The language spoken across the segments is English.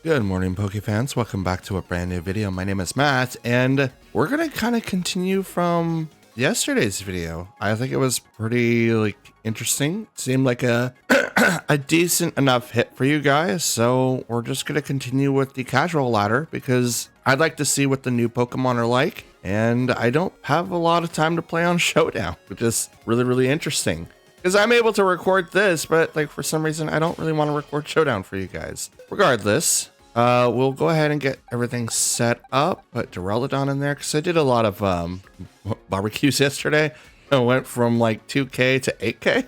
Good morning, Pokefans. Welcome back to a brand new video. My name is Matt, and we're gonna kind of continue from yesterday's video. I think it was pretty interesting. Seemed like a a decent enough hit for you guys, so we're just gonna continue with the casual ladder because I'd like to see what the new Pokemon are like, and I don't have a lot of time to play on Showdown, which is really interesting. Because I'm able to record this, but for some reason, I don't really want to record Showdown for you guys. Regardless, we'll go ahead and get everything set up. Put Duraludon in there, because I did a lot of barbecues yesterday. I went from 2K to 8K.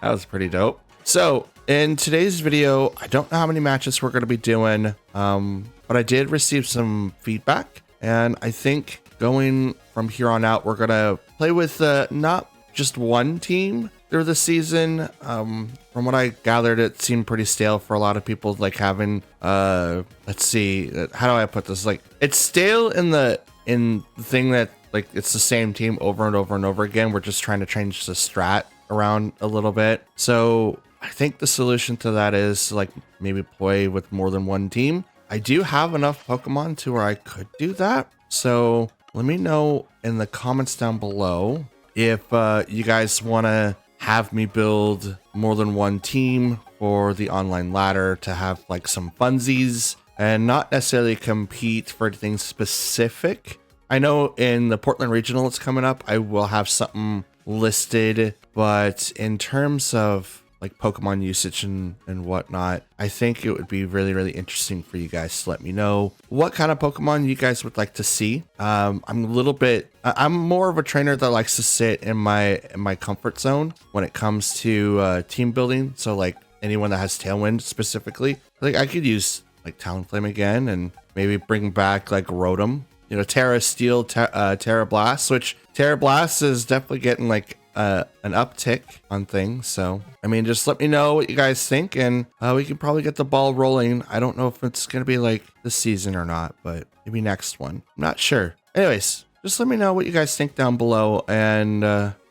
That was pretty dope. So, in today's video, I don't know how many matches we're going to be doing, but I did receive some feedback. And I think going from here on out, we're going to play with not just one team through the season. From what I gathered, it seemed pretty stale for a lot of people, having let's see, how do I put this? It's stale in the thing that it's the same team over and over and over again. We're just trying to change the strat around a little bit. So I think the solution to that is maybe play with more than one team. I do have enough Pokemon to where I could do that. So let me know in the comments down below if you guys want to have me build more than one team for the online ladder to have some funsies and not necessarily compete for anything specific. I know in the Portland Regional it's coming up, I will have something listed, but in terms of Pokemon usage and whatnot, I think it would be really interesting for you guys to let me know what kind of Pokemon you guys would like to see. I'm more of a trainer that likes to sit in my comfort zone when it comes to team building. So anyone that has Tailwind specifically, I could use Talonflame again and maybe bring back Rotom. Tera Steel, Tera Blast, which Tera Blast is definitely getting an uptick on things. So I mean, just let me know what you guys think, and we can probably get the ball rolling. I don't know if it's gonna be this season or not, but maybe next one. I'm not sure. Anyways, just let me know what you guys think down below, and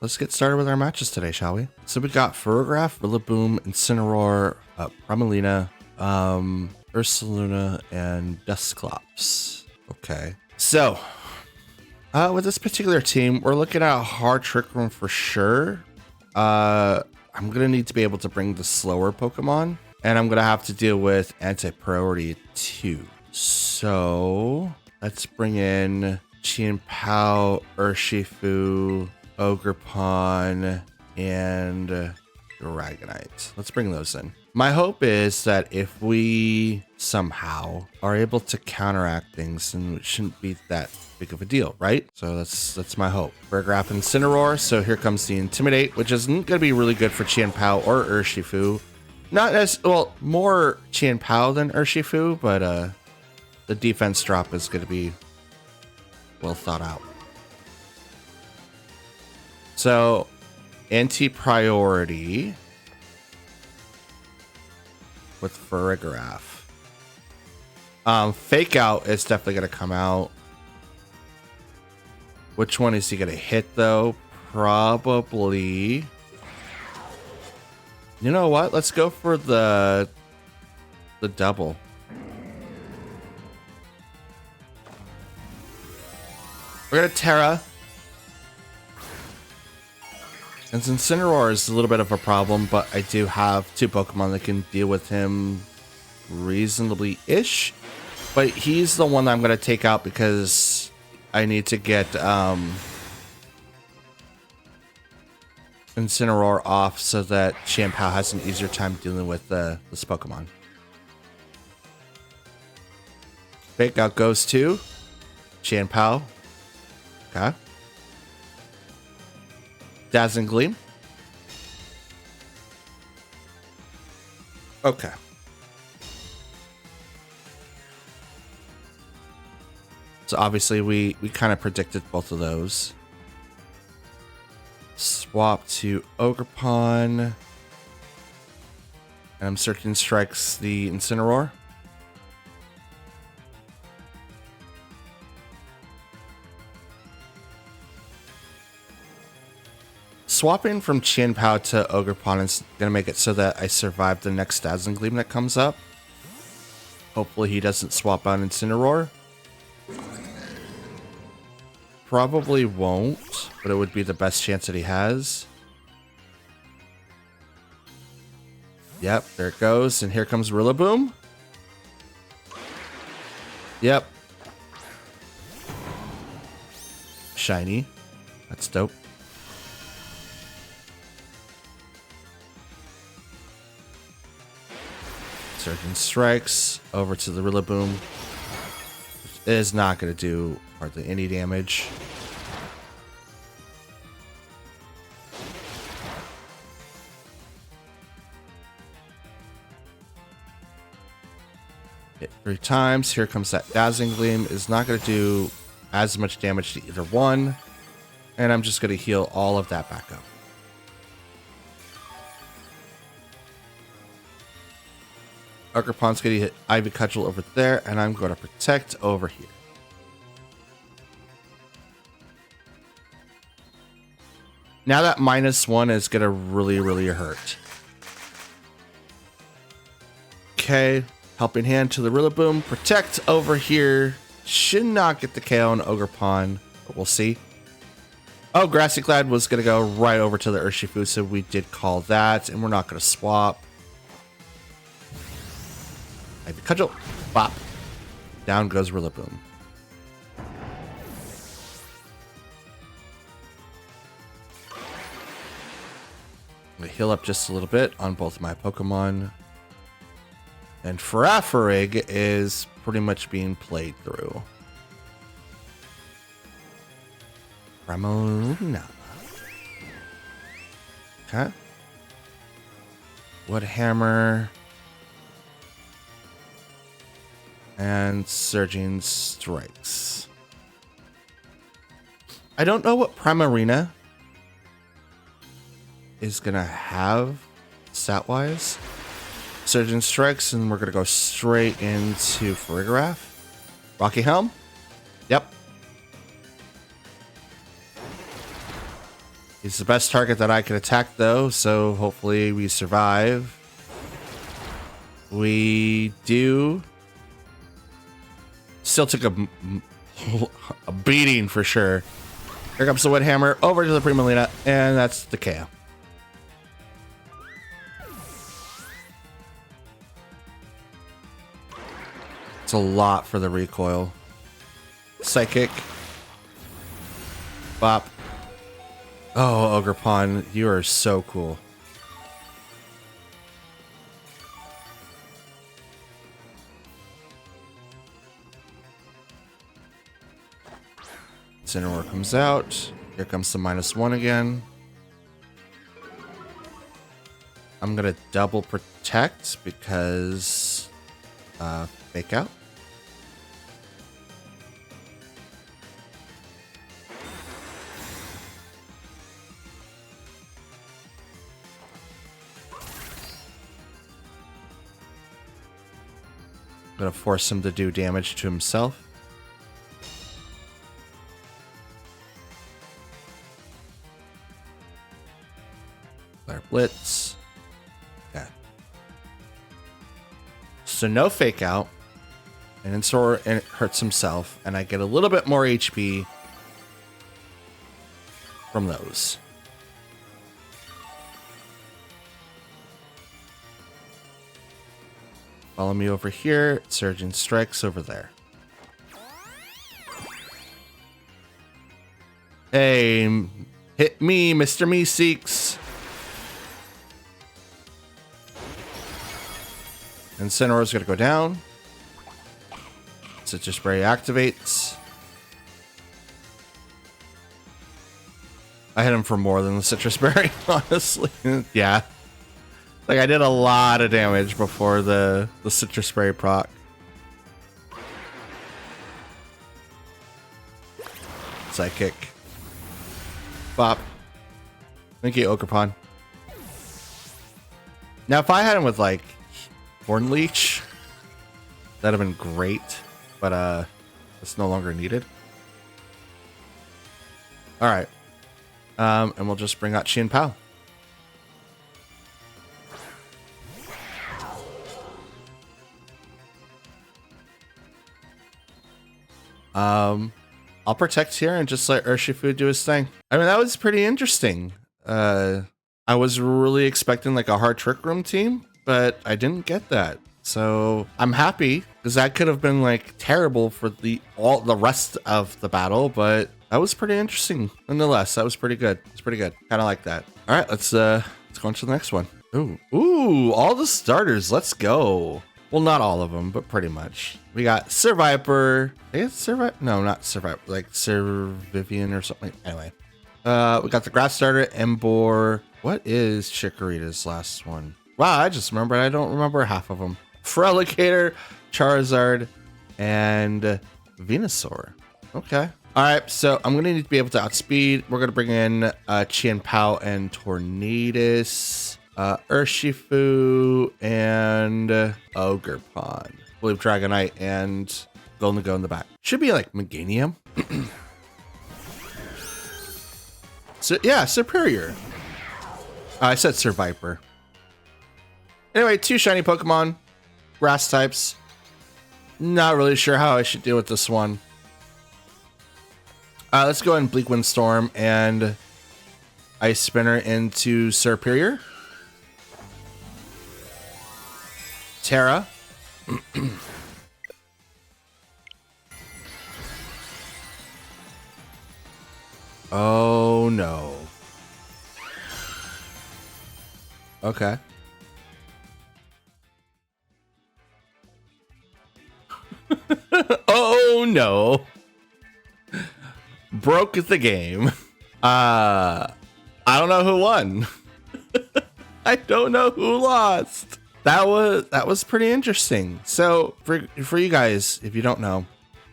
let's get started with our matches today, shall we? So we got Ferrograph, Rillaboom, Incineroar, Primalina, Ursaluna, and Dusclops. Okay. So, with this particular team, we're looking at a hard Trick Room for sure. I'm going to need to be able to bring the slower Pokemon, and I'm going to have to deal with anti-priority too. So, let's bring in Chien-Pao, Urshifu, Ogerpon, and Dragonite. Let's bring those in. My hope is that if we somehow are able to counteract things, then it shouldn't be that big of a deal, right? So that's my hope. Ferrograph and Incineroar, so here comes the Intimidate, which isn't going to be really good for Chien-Pao or Urshifu. Not as, well, more Chien-Pao than Urshifu, but the defense drop is going to be well thought out. So, anti-priority with Ferrograph. Fake Out is definitely going to come out. Which one is he going to hit, though? Probably. You know what? Let's go for the double. We're going to Tera. And Incineroar is a little bit of a problem, but I do have two Pokemon that can deal with him reasonably-ish. But he's the one that I'm going to take out because I need to get Incineroar off so that Chien-Pao has an easier time dealing with this Pokemon. Fake Out goes to Chien-Pao. Okay. Dazzling Gleam. Okay. So obviously we kind of predicted both of those. Swap to Ogerpon. And I'm certain strikes the Incineroar. Swapping from Chien-Pao to Ogerpon is going to make it so that I survive the next Dazzling Gleam that comes up. Hopefully he doesn't swap out Incineroar. Probably won't, but it would be the best chance that he has. Yep, there it goes. And here comes Rillaboom. Yep. Shiny. That's dope. Surgeon Strikes over to the Rillaboom. Which is not going to do hardly any damage. Hit 3 times. Here comes that Dazzling Gleam. Is not going to do as much damage to either one. And I'm just going to heal all of that back up. Ogerpon's going to hit Ivy Cudgel over there, and I'm going to protect over here. Now that -1 is going to really hurt. Okay, Helping Hand to the Rillaboom. Protect over here. Should not get the KO on Ogerpon, but we'll see. Oh, Grassy Glad was going to go right over to the Urshifu, so we did call that, and we're not going to swap. Ivy Cudgel. Bop. Down goes Rillaboom. I'm going to heal up just a little bit on both my Pokemon. And Farafarig is pretty much being played through. Ramona. Okay. Woodhammer. And Surging Strikes. I don't know what Primarina is going to have stat-wise. Surging Strikes, and we're going to go straight into Farigiraf. Rocky Helm. Yep. He's the best target that I can attack, though, so hopefully we survive. We do. Still took a beating for sure. Here comes the Woodhammer over to the Primalina, and that's the KO. It's a lot for the recoil. Psychic. Bop. Oh, Ogerpon, you are so cool. Incineroar comes out. Here comes the -1 again. I'm gonna double protect because fake out. I'm gonna force him to do damage to himself. Blitz. Okay. So no fake out. And Incineroar hurts himself. And I get a little bit more HP from those. Follow me over here. Surging Strikes over there. Hey, hit me, Mr. Meeseeks. Incineroar's gonna go down. Citrus Berry activates. I hit him for more than the Citrus Berry, honestly. Yeah. Like, I did a lot of damage before the Citrus Berry proc. Psychic. Bop. Thank you, Ogerpon. Now, if I had him with, like, Horn Leech, that'd have been great, but it's no longer needed. All right, and we'll just bring out Shin Pao. I'll protect here and just let Urshifu do his thing. I mean, that was pretty interesting. I was really expecting like a hard Trick Room team, but I didn't get that. So I'm happy because that could have been like terrible for the rest of the battle, but that was pretty interesting nonetheless. That was pretty good. It's pretty good. Kind of like that. All right, let's go on to the next one. Ooh, all the starters. Let's go. Well, not all of them, but pretty much. We got Sir Viper. I guess no, not Sir Viper, like Sir Vivian or something. Anyway, we got the grass starter, Embor. What is Chikorita's last one? Wow, I just remembered. I don't remember half of them. Feraligatr, Charizard, and Venusaur. Okay. All right, so I'm gonna need to be able to outspeed. We're gonna bring in Qianpao and Tornadus, Urshifu, and Ogerpon. I believe Dragonite and Golden Go in the back. Should be like Meganium. So yeah, Superior. I said Sir Viper. Anyway, 2 shiny Pokemon, grass types. Not really sure how I should deal with this one. Let's go ahead and Bleak Windstorm and Ice Spinner into Superior. Tera. Oh no. Okay. Oh no. Broke the game. I don't know who won. I don't know who lost. That was pretty interesting. So for you guys, if you don't know,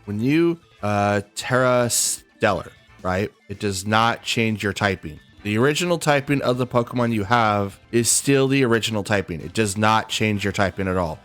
when you Tera Stellar, right? It does not change your typing. The original typing of the Pokemon you have is still the original typing. It does not change your typing at all.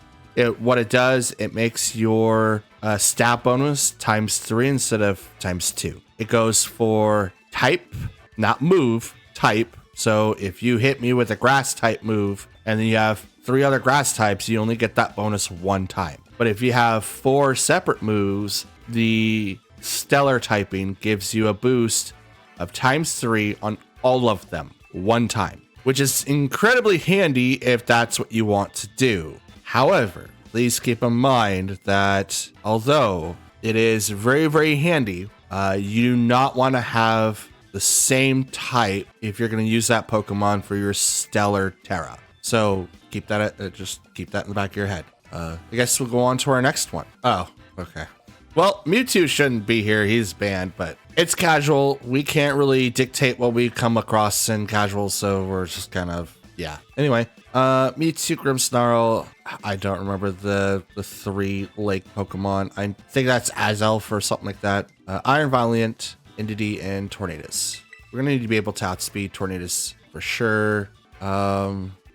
What it does, it makes your stat bonus ×3 instead of ×2. It goes for type, not move, type. So if you hit me with a grass type move and then you have 3 other grass types, you only get that bonus 1 time. But if you have 4 separate moves, the stellar typing gives you a boost of ×3 on all of them 1 time, which is incredibly handy if that's what you want to do. However, please keep in mind that although it is very, very handy, you do not want to have the same type if you're going to use that Pokemon for your Stellar Tera. So keep that just keep that in the back of your head. I guess we'll go on to our next one. Oh, okay. Well, Mewtwo shouldn't be here. He's banned, but it's casual. We can't really dictate what we come across in casual, so we're just kind of, yeah. Anyway, Mewtwo, Grimmsnarl. I don't remember the 3 lake Pokemon. I think that's Azelf or something like that. Iron Valiant, Indeedee, and Tornadus. We're gonna need to be able to outspeed Tornadus for sure.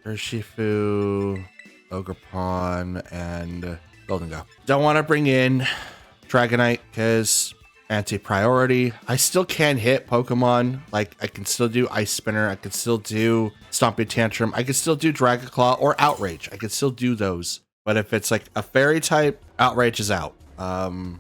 Urshifu, Ogerpon, and Golden Go. Don't want to bring in Dragonite because anti-priority. I still can hit Pokemon. Like I can still do Ice Spinner. I can still do Stomping Tantrum. I can still do Dragon Claw or Outrage. I can still do those. But if it's like a fairy type, Outrage is out. I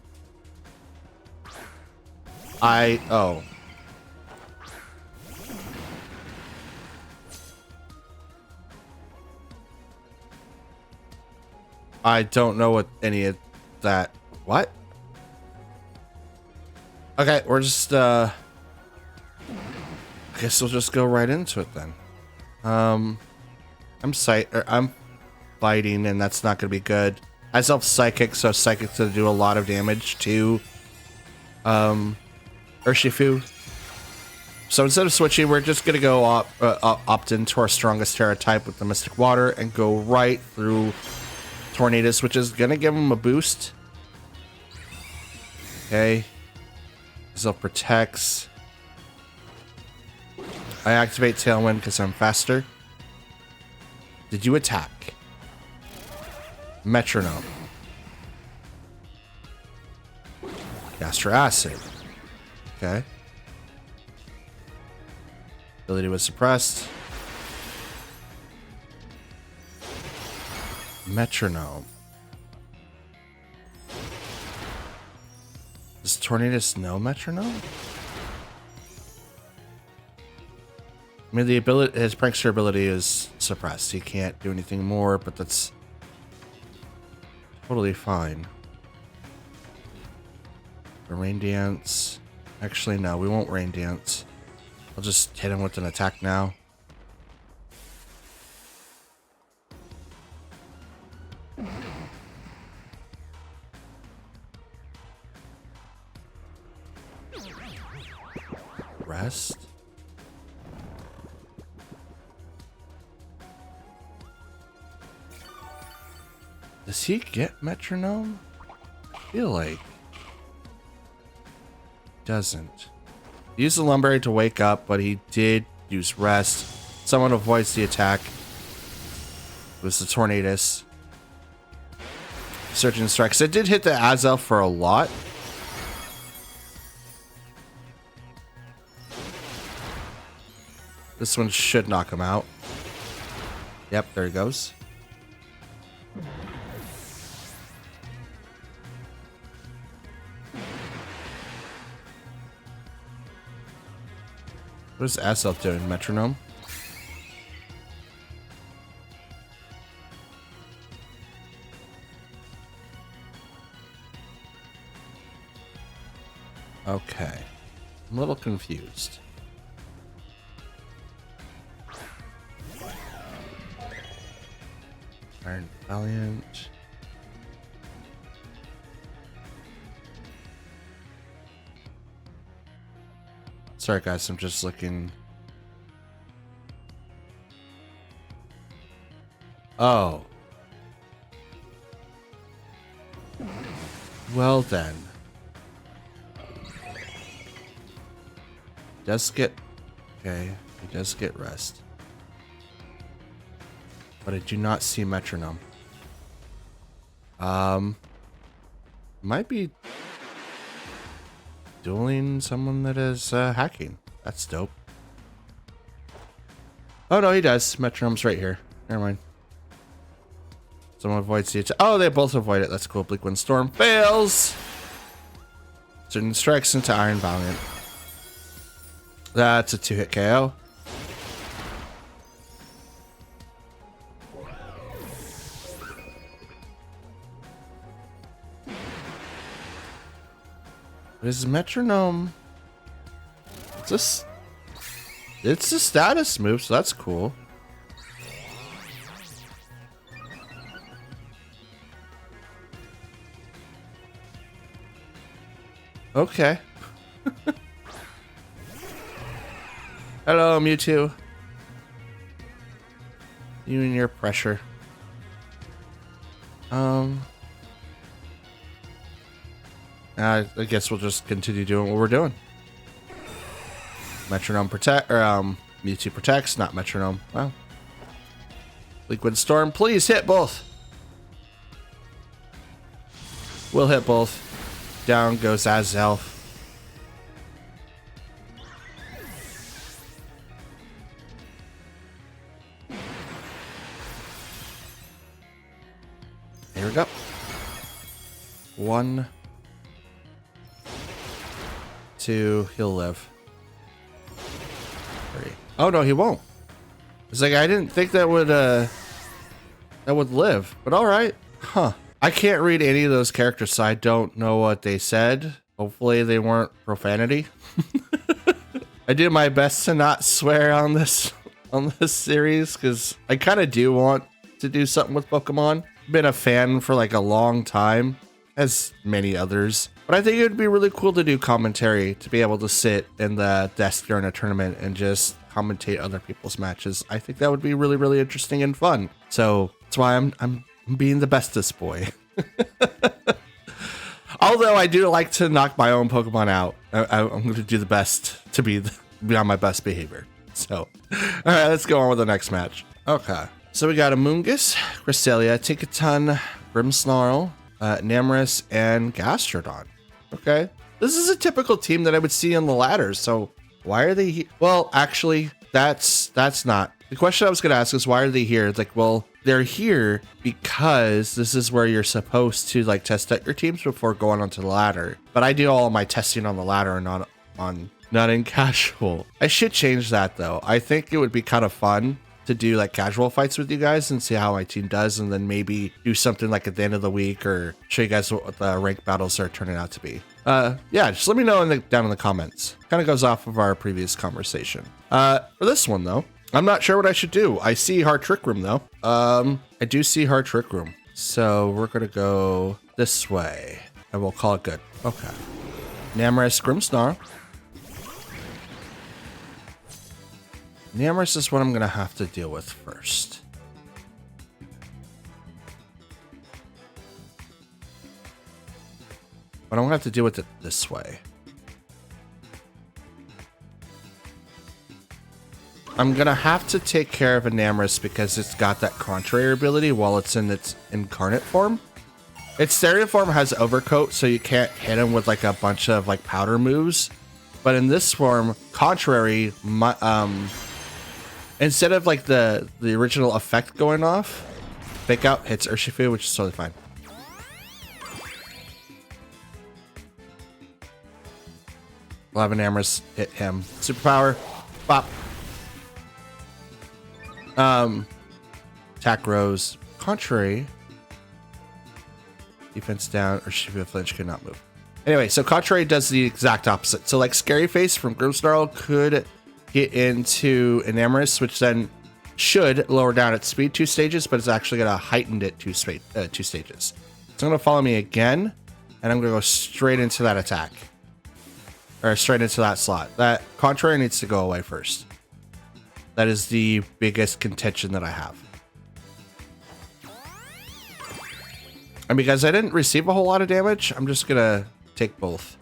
don't know what any of that. What? Okay, we're just I guess we'll just go right into it then. I'm fighting, and that's not gonna be good. I self Psychic, so Psychic's gonna do a lot of damage to Urshifu. So instead of switching, we're just gonna go opt into our strongest Tera type with the Mystic Water and go right through Tornadus, which is gonna give him a boost. Okay. Self protects. I activate Tailwind because I'm faster. Did you attack? Metronome. Gaster Acid. Okay. Ability was suppressed. Metronome. Does Tornadus know metronome? I mean, the ability, his prankster ability is suppressed. He can't do anything more, but that's totally fine. A rain dance. Actually, no, we won't rain dance. I'll just hit him with an attack now. Rest. Does he get metronome? I feel like doesn't. He used the lumberry to wake up, but he did use rest. Someone avoids the attack. It was the Tornadus. Surgeon strikes. It did hit the Azelf for a lot. This one should knock him out. Yep, there he goes. What is Azelf doing? Metronome? Okay. I'm a little confused. Iron Valiant. Sorry guys, I'm just looking. Oh. Well then. Does get, okay, he does get rest. But I do not see metronome. Might be dueling someone that is hacking. That's dope. Oh no, he does. Metronome's right here. Never mind. Someone avoids the attack. Oh, they both avoid it. That's cool. Bleak Wind Storm fails. Certain strikes into Iron Valiant. That's a 2-hit KO. Is metronome? It's a status move, so that's cool. Okay. Hello, Mewtwo. You and your pressure. I guess we'll just continue doing what we're doing. Metronome protect, or Mewtwo protects, not metronome. Wow. Liquid Storm, please hit both. We'll hit both. Down goes Azelf. Here we go. 1, 2, he'll live. 3. Oh no, he won't. It's like I didn't think that would live, but all right. Huh. I can't read any of those characters, so I don't know what they said. Hopefully they weren't profanity. I do my best to not swear on this series because I kind of do want to do something with Pokemon. Been a fan for like a long time, as many others. But I think it would be really cool to do commentary, to be able to sit in the desk during a tournament and just commentate other people's matches. I think that would be really, really interesting and fun. So that's why I'm being the bestest boy. Although I do like to knock my own Pokemon out. I'm going to do the best to be on my best behavior. So, all right, let's go on with the next match. Okay. So we got Amoonguss, Cresselia, Tinkaton, Grimmsnarl, Enamorus, and Gastrodon. Okay. This is a typical team that I would see on the ladders. So why are they here? Well, actually, that's not. The question I was going to ask is why are they here? It's like, well, they're here because this is where you're supposed to like test out your teams before going onto the ladder. But I do all of my testing on the ladder and not in casual. I should change that though. I think it would be kind of fun to do like casual fights with you guys and see how my team does, and then maybe do something like at the end of the week or show you guys what the ranked battles are turning out to be. Yeah, just let me know down in the comments. Kind of goes off of our previous conversation. For this one though, I'm not sure what I should do. I see Hard Trick Room though. I do see Hard Trick Room. So we're gonna go this way and we'll call it good. Okay. Enamorus Grimmsnarl. Enamorus is what I'm gonna have to deal with first. But I'm gonna have to deal with it this way. I'm gonna have to take care of Enamorus because it's got that contrary ability while it's in its incarnate form. Its stereo form has overcoat, so you can't hit him with like a bunch of like powder moves. But in this form, contrary, instead of like the original effect going off, Fake Out hits Urshifu, which is totally fine. We'll have Enamorus hit him. Superpower. Bop. Attack Rose. Contrary. Defense down. Urshifu flinch could not move. Anyway, so Contrary does the exact opposite. So like Scary Face from Grimmsnarl could get into Enamorus, which then should lower down its speed 2 stages, but it's actually going to heighten it 2 stages. So I'm going to follow me again, and I'm going to go straight into that attack. Or straight into that slot. That Contrary needs to go away first. That is the biggest contention that I have. And because I didn't receive a whole lot of damage, I'm just going to take both.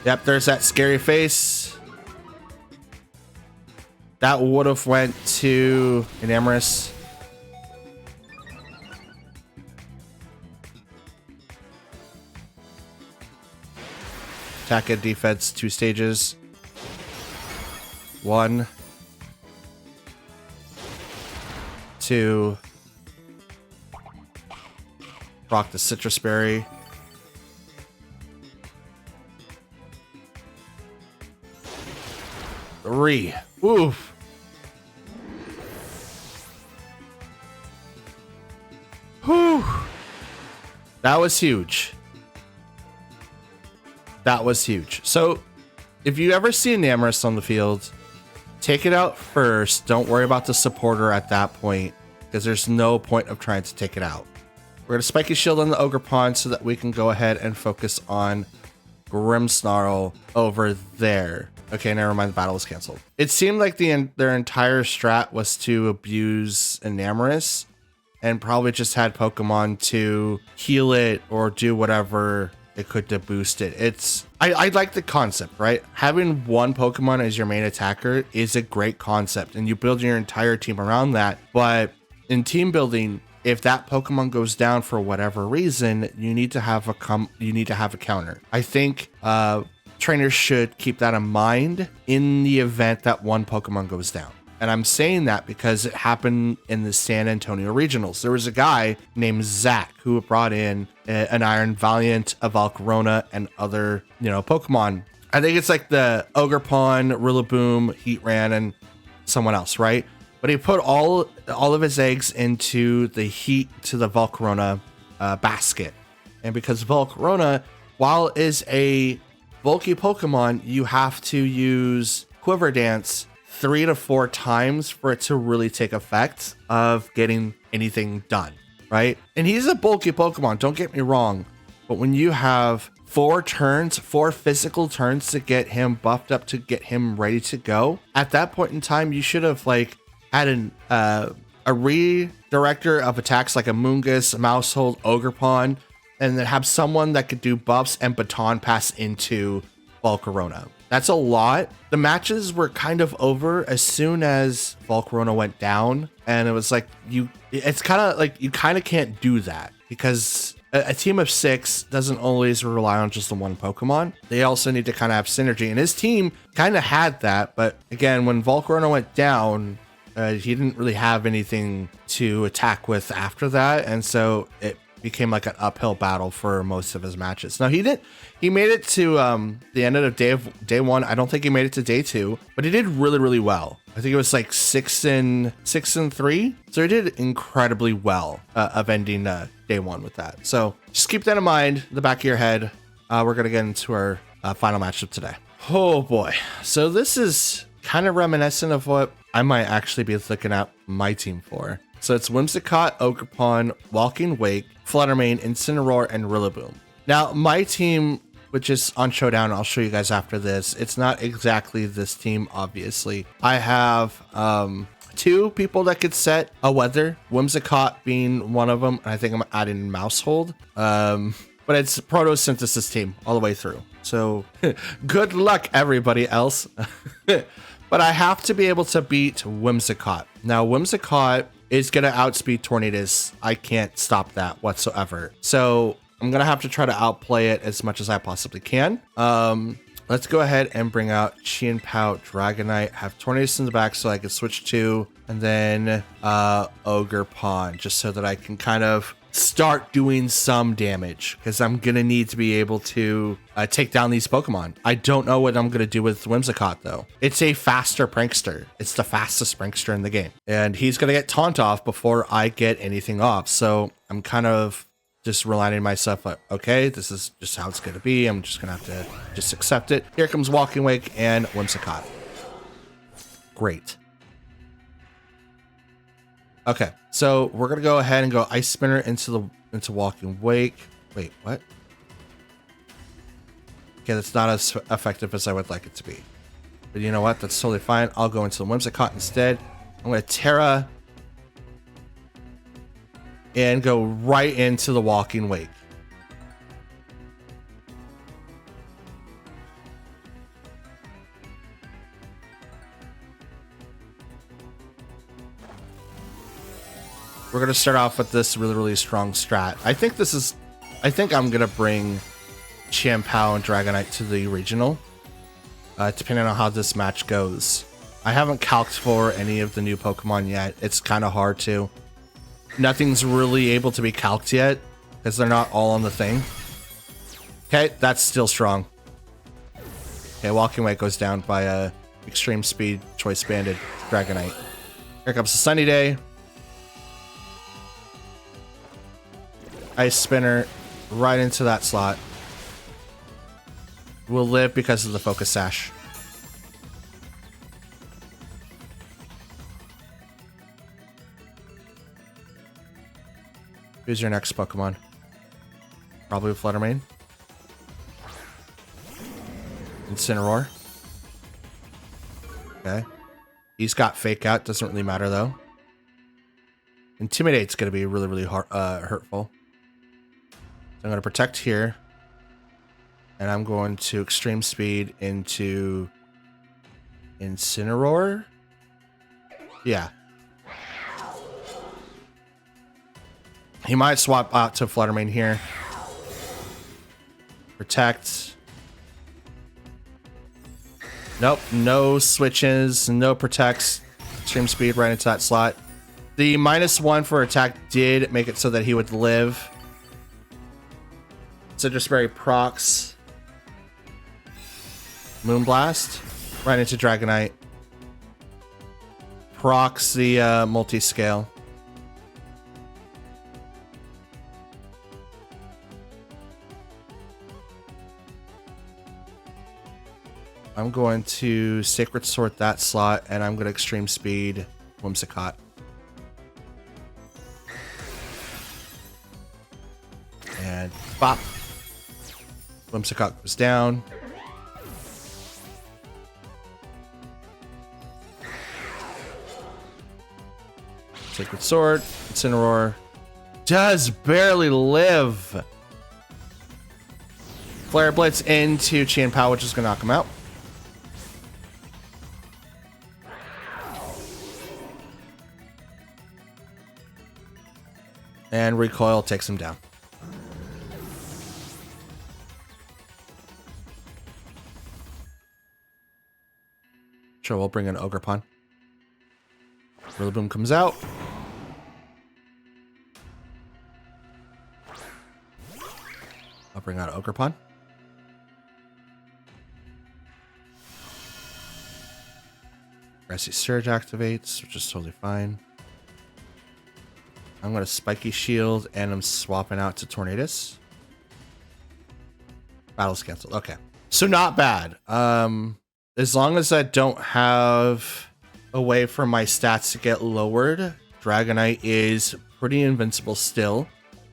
Yep, there's that Scary Face. That would have went to Enamorus. Attack and defense 2 stages. 1, 2. Rock the Citrus Berry. 3. Oof. Whew. That was huge. That was huge. So if you ever see Enamorus on the field, take it out first. Don't worry about the supporter at that point, because there's no point of trying to take it out. We're going to Spiky Shield on the Ogre Pond so that we can go ahead and focus on Grimmsnarl over there. Okay, never mind. The battle was canceled. It seemed like their entire strat was to abuse Enamorus and probably just had Pokemon to heal it or do whatever it could to boost it. I like the concept, right? Having one Pokemon as your main attacker is a great concept, and you build your entire team around that. But in team building, if that Pokemon goes down for whatever reason, you need to have a counter. I think trainers should keep that in mind in the event that one Pokemon goes down. And I'm saying that because it happened in the San Antonio regionals. There was a guy named Zach who brought in an Iron Valiant, a Volcarona, and other, Pokemon. I think it's like the Ogerpon, Rillaboom, Heatran, and someone else, right? But he put all of his eggs into the Volcarona basket. And because Volcarona, while is a bulky Pokemon, you have to use Quiver Dance 3 to 4 times for it to really take effect of getting anything done, right? And he's a bulky Pokemon, don't get me wrong. But when you have 4 physical turns to get him buffed up, to get him ready to go, at that point in time, you should have had a redirector of attacks like a Moongus, a Mousehold, Ogerpon, and then have someone that could do buffs and baton pass into Volcarona. That's a lot. The matches were kind of over as soon as Volcarona went down, and it was like it's kind of like you kind of can't do that because a team of 6 doesn't always rely on just the one Pokemon. They also need to kind of have synergy, and his team kind of had that. But again, when Volcarona went down, He didn't really have anything to attack with after that, and so it became like an uphill battle for most of his matches. Now he made it to the end of day one. I don't think he made it to day two, but he did really well. I think it was like 6-3. So he did incredibly well of ending day one with that. So just keep that in mind, in the back of your head. We're gonna get into our final matchup today. Oh boy. So this is kind of reminiscent of what I might actually be looking at my team for. So it's Whimsicott, Ogerpon, Walking Wake, Fluttermane, Incineroar, and Rillaboom. Now, my team, which is on Showdown, I'll show you guys after this. It's not exactly this team, obviously. I have 2 people that could set a weather, Whimsicott being one of them. And I think I'm adding Mousehold. But it's Protosynthesis team all the way through. So good luck, everybody else. But I have to be able to beat Whimsicott. Now, Whimsicott is going to outspeed Tornadus. I can't stop that whatsoever. So I'm going to have to try to outplay it as much as I possibly can. Let's go ahead and bring out Chien-Pao Dragonite, have Tornadus in the back so I can switch to, and then Ogerpon, just so that I can kind of start doing some damage, because I'm going to need to be able to take down these Pokemon. I don't know what I'm going to do with Whimsicott, though. It's a faster prankster. It's the fastest prankster in the game. And he's going to get Taunt off before I get anything off. So I'm kind of just reminding myself, like, okay, this is just how it's going to be. I'm just going to have to just accept it. Here comes Walking Wake and Whimsicott. Great. Okay, so we're gonna go ahead and go Ice Spinner into Walking Wake. Wait, what? Okay, that's not as effective as I would like it to be. But you know what? That's totally fine. I'll go into the Whimsicott instead. I'm gonna Tera and go right into the Walking Wake. We're going to start off with this really strong strat. I think I'm going to bring Chien-Pao and Dragonite to the regional, depending on how this match goes. I haven't calced for any of the new Pokemon yet. It's kind of hard to. Nothing's really able to be calced yet, because they're not all on the thing. Okay, that's still strong. Okay, Walking Wake goes down by a extreme speed choice banded Dragonite. Here comes the Sunny Day. Ice Spinner right into that slot. Will live because of the Focus Sash. Who's your next Pokemon? Probably Fluttermane. Incineroar. Okay. He's got Fake Out. Doesn't really matter though. Intimidate's going to be really hard, hurtful. I'm going to protect here, and I'm going to extreme speed into Incineroar. Yeah. He might swap out to Fluttermane here. Protect. Nope, no switches, no protects. Extreme speed right into that slot. The -1 for attack did make it so that he would live. Citrus Berry procs. Moonblast. Right into Dragonite. Procs the multi-scale. I'm going to Sacred Sword that slot, and I'm going to Extreme Speed Whimsicott. And bop. Whimsicott goes down. Sacred Sword. Incineroar does barely live. Flare Blitz into Chien-Pao, which is going to knock him out. And Recoil takes him down. Sure, we'll bring in Ogerpon. Rillaboom comes out. I'll bring out Ogerpon. Grassy Surge activates, which is totally fine. I'm going to Spiky Shield, and I'm swapping out to Tornadus. Battle's canceled. Okay. So not bad. As long as I don't have a way for my stats to get lowered, Dragonite is pretty invincible still,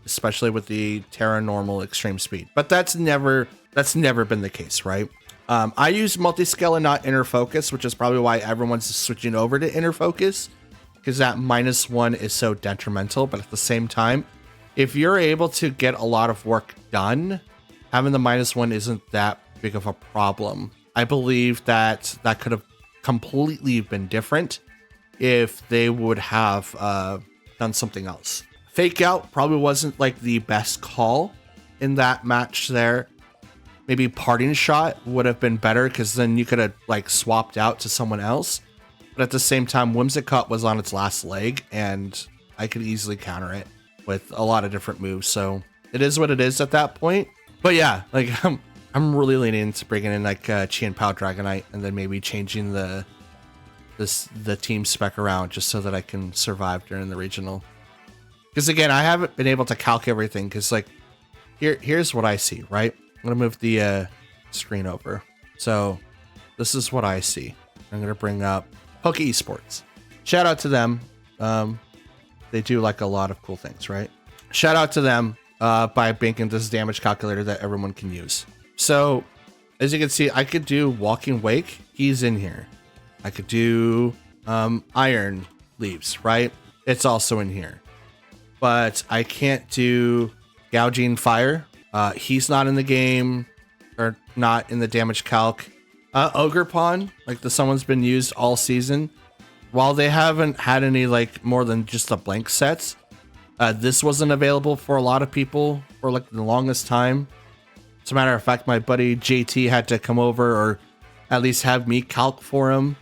especially with the Tera normal extreme speed. But that's never been the case, right? I use multi-scale and not inner focus, which is probably why everyone's switching over to inner focus, because that -1 is so detrimental. But at the same time, if you're able to get a lot of work done, having the -1 isn't that big of a problem. I believe that could have completely been different if they would have done something else. Fake Out probably wasn't like the best call in that match there. Maybe Parting Shot would have been better, because then you could have like swapped out to someone else. But at the same time, Whimsicott was on its last leg, and I could easily counter it with a lot of different moves. So it is what it is at that point. But yeah, like I'm really leaning into bringing in like Chien-Pao Dragonite, and then maybe changing the team spec around just so that I can survive during the regional. Because again, I haven't been able to calc everything, because like here's what I see, right? I'm gonna move the screen over. So this is what I see. I'm gonna bring up Poke Esports. Shout out to them. They do like a lot of cool things, right? Shout out to them by making this damage calculator that everyone can use. So as you can see, I could do Walking Wake. He's in here. I could do Iron Leaves, right? It's also in here. But I can't do Gouging Fire. He's not in the game, or not in the damage calc. Ogerpon, like someone's been used all season. While they haven't had any like more than just the blank sets, this wasn't available for a lot of people for like the longest time. As a matter of fact, my buddy JT had to come over, or at least have me calc for him.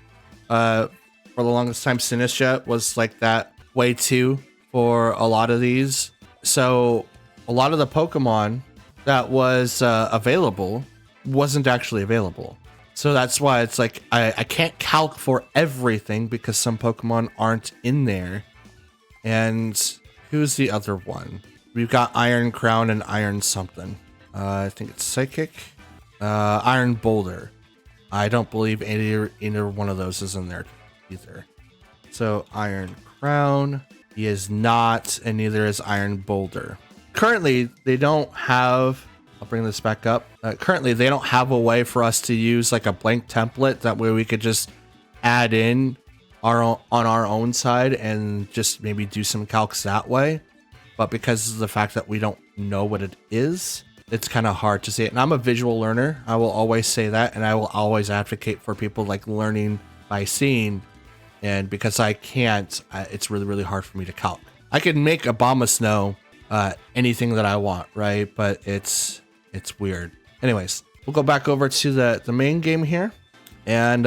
For the longest time, Sinistra was like that way too for a lot of these. So a lot of the Pokemon that was available wasn't actually available. So that's why it's like I can't calc for everything, because some Pokemon aren't in there. And who's the other one? We've got Iron Crown and Iron something. I think it's Psychic. Iron Boulder. I don't believe either one of those is in there either. So Iron Crown, he is not, and neither is Iron Boulder. Currently, they don't have, I'll bring this back up. Currently, they don't have a way for us to use like a blank template. That way we could just add in on our own side and just maybe do some calcs that way. But because of the fact that we don't know what it is, it's kind of hard to say it. And I'm a visual learner. I will always say that. And I will always advocate for people like learning by seeing. And because I can't, it's really, really hard for me to calc. I can make Abomasnow anything that I want, right? But it's weird. Anyways, we'll go back over to the main game here. And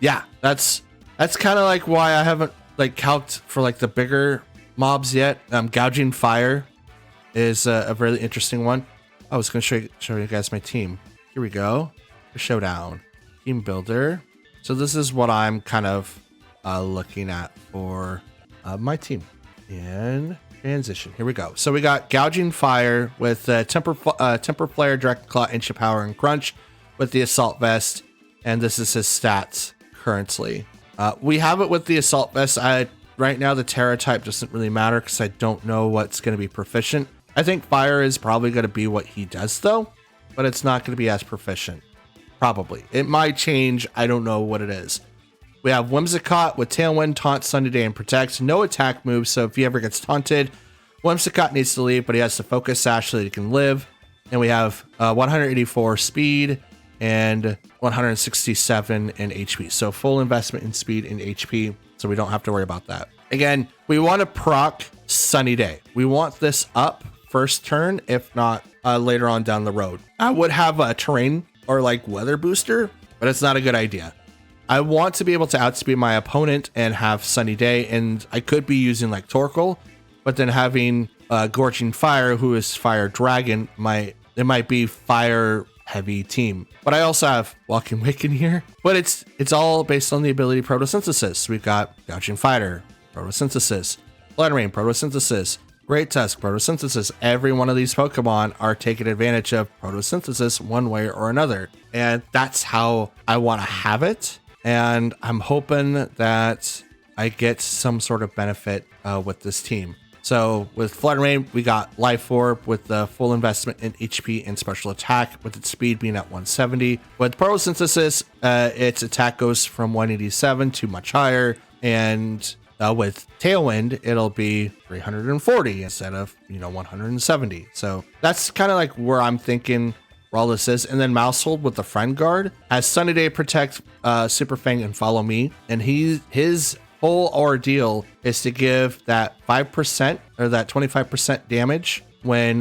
yeah, that's kind of like why I haven't like calced for like the bigger mobs yet. Gouging Fire is a really interesting one. I was going to show you guys my team. Here we go. Showdown. Team Builder. So this is what I'm kind of looking at for my team. And transition. Here we go. So we got Gouging Fire with Temper Flare, Direct Claw, Ancient Power, and Crunch with the Assault Vest. And this is his stats currently. We have it with the Assault Vest. Right now, the Tera type doesn't really matter because I don't know what's going to be proficient. I think Fire is probably going to be what he does, though, but it's not going to be as proficient. Probably. It might change. I don't know what it is. We have Whimsicott with Tailwind, Taunt, Sunny Day, and Protect. No attack moves, so if he ever gets taunted, Whimsicott needs to leave, but he has to Focus Sash so that he can live. And we have 184 speed and 167 in HP. So full investment in speed and HP, so we don't have to worry about that. Again, we want to proc Sunny Day. We want this up first turn, if not later on down the road. I would have a terrain or like weather booster, but it's not a good idea. I want to be able to outspeed my opponent and have Sunny Day, and I could be using like Torkoal, but then having Gorging Fire, who is Fire Dragon, it might be fire heavy team. But I also have Walking Wake in here, but it's all based on the ability Protosynthesis. We've got Gouging Fighter, Protosynthesis, Fluttermane, Protosynthesis, Great Tusk, Protosynthesis. Every one of these Pokemon are taking advantage of Protosynthesis one way or another. And that's how I want to have it. And I'm hoping that I get some sort of benefit with this team. So with Fluttermane, we got Life Orb with the full investment in HP and special attack, with its speed being at 170. With Protosynthesis, its attack goes from 187 to much higher, and with Tailwind, it'll be 340 instead of 170. So that's kind of like where I'm thinking all this is. And then Mousehold with the Friend Guard has Sunny Day, Protect, Super Fang, and Follow Me, and his whole ordeal is to give that 5% or that 25% damage when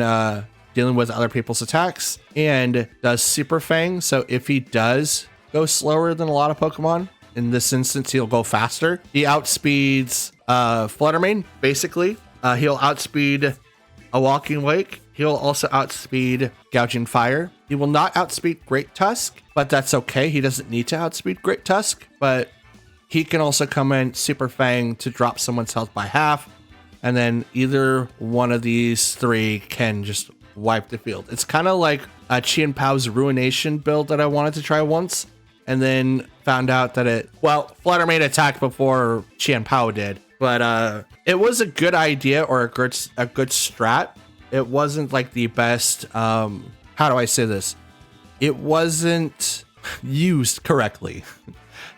dealing with other people's attacks, and does Super Fang. So if he does go slower than a lot of Pokemon, in this instance, he'll go faster. He outspeeds Fluttermane, basically. He'll outspeed a Walking Wake. He'll also outspeed Gouging Fire. He will not outspeed Great Tusk, but that's okay. He doesn't need to outspeed Great Tusk, but he can also come in Super Fang to drop someone's health by half, and then either one of these three can just wipe the field. It's kind of like a Chien Pao's Ruination build that I wanted to try once, and then found out that Fluttermane attacked before Chien Pao did, but it was a good idea, or a good strat. It wasn't like the best, how do I say this? It wasn't used correctly.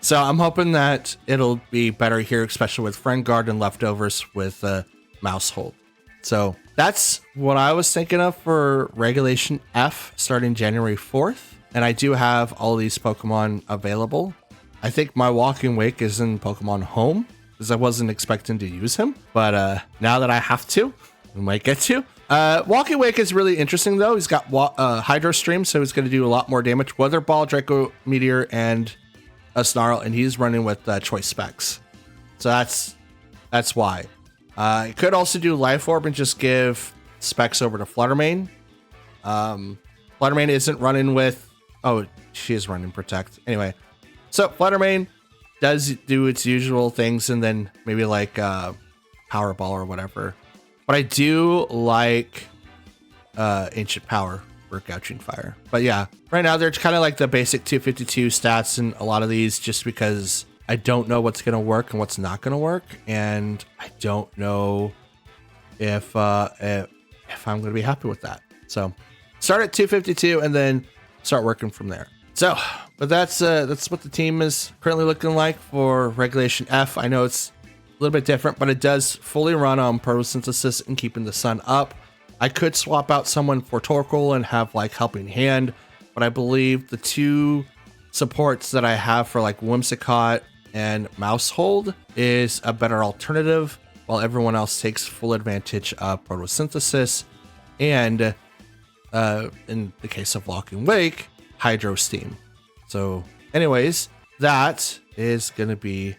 So I'm hoping that it'll be better here, especially with Friend Guard and leftovers with Mousehold. So that's what I was thinking of for Regulation F starting January 4th. And I do have all these Pokemon available. I think my Walking Wake is in Pokemon Home, because I wasn't expecting to use him. But now that I have to, I might get to. Walking Wake is really interesting, though. He's got Hydro Stream, so he's going to do a lot more damage. Weather Ball, Draco Meteor, and a Snarl, and he's running with choice specs. So that's why. It could also do Life Orb and just give specs over to Fluttermane. Fluttermane isn't running with... Oh, she is running Protect. Anyway, so Fluttermane does do its usual things, and then maybe like Power Ball or whatever. But I do like Ancient Power for Gouging Fire. But yeah, right now they're kind of like the basic 252 stats in a lot of these, just because I don't know what's going to work and what's not going to work, and I don't know if I'm going to be happy with that. So start at 252 and then start working from there. So, but that's what the team is currently looking like for Regulation F. I know it's a little bit different, but it does fully run on Protosynthesis and keeping the sun up. I could swap out someone for Torkoal and have like Helping Hand, but I believe the two supports that I have for like Whimsicott and Mousehold is a better alternative, while everyone else takes full advantage of Protosynthesis and in the case of Walking Wake, Hydro Steam. So anyways, that is going to be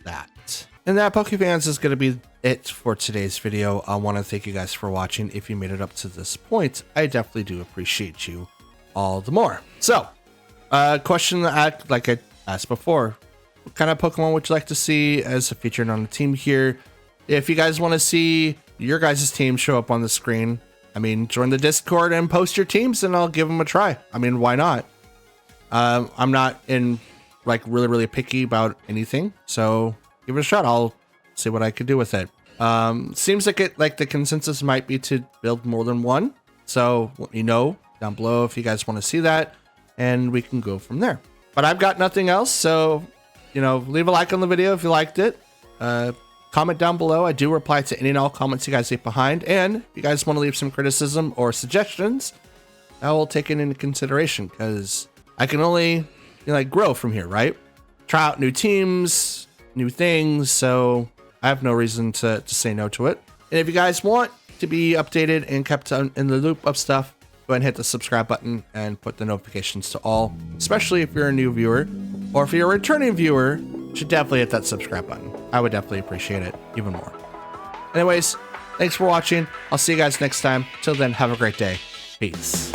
that. And that, Pokefans, is going to be it for today's video. I want to thank you guys for watching. If you made it up to this point, I definitely do appreciate you all the more. So, question like I asked before, what kind of Pokemon would you like to see as featured on the team here? If you guys want to see your guys' team show up on the screen, I mean, join the Discord and post your teams and I'll give them a try. I mean, why not? I'm not like really picky about anything, so give it a shot. I'll see what I could do with it. Seems like the consensus might be to build more than one. So let me know down below if you guys want to see that, and we can go from there. But I've got nothing else, so leave a like on the video if you liked it. Comment down below. I do reply to any and all comments you guys leave behind, and if you guys want to leave some criticism or suggestions, I will take it into consideration, because I can only grow from here, right? Try out new teams, new things, so I have no reason to say no to it. And if you guys want to be updated and kept in the loop of stuff, go ahead and hit the subscribe button and put the notifications to all, especially if you're a new viewer. Or if you're a returning viewer, you should definitely hit that subscribe button. I would definitely appreciate it even more. Anyways, thanks for watching. I'll see you guys next time. Till then, have a great day. Peace.